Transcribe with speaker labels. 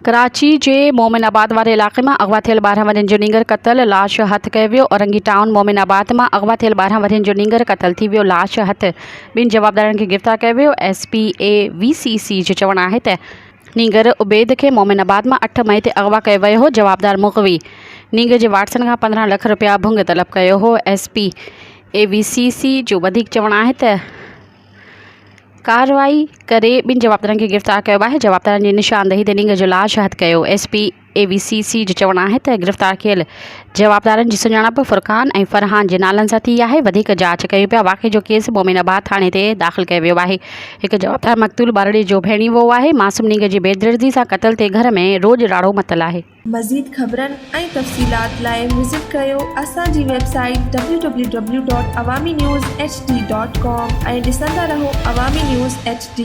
Speaker 1: कराची जे मोमिनाबाद वारे इलाक़े में अगवा थियल 12 वरियनि जो नींगर क़तल लाश हथ कयो वियो। औरंगी टाउन मोमिनाबाद में अगवा थियल 12 वरियनि जो नींगर क़तल थी वियो। लाश हथ ॿिनि जवाबदारनि खे गिरफ़्तार कयो वियो। SPAVCC जो चवणु आहे त नींगर उबैद खे मोमिनाबाद में 8 मई ते अगवा कयो वियो हो। जवाबदार मुग़वी नींगर जे वारसनि खां 15 लाख रुपया भुंग तलब कयो हो। SPAVCC जो वधीक चवणु आहे त कार्रवाई करे ॿिनि जवाबदारनि खे गिरफ़्तार कयो आहे। जवाबदारनि जी निशानदही ते नींगर जो लाश हथ कयो। SPAVCC जो चवणु आहे त गिरफ़्तार थियल जवाबदारनि जी सुञाणप फुरकान ऐं फरहान जे नालनि सां थी आहे। वधीक जांच कयूं पिया। वाक़े जो केस मोमिनाबाद थाणे ते दाख़िल कयो वियो आहे। हिकु जवाबदार मक़तूल बारड़े जो भेणी वियो आहे। मासूम नींगर जी बेदर्दी सां क़तल ते घर में रोज़ राड़ो मतल आहे।
Speaker 2: मज़ीद ख़बरनि ऐं तफ़सीलात लाइ विज़िट कयो असांजी वेबसाइट www.awamiNewsHD.com ऐं ॾिसंदा रहो अवामी न्यूज़ HD।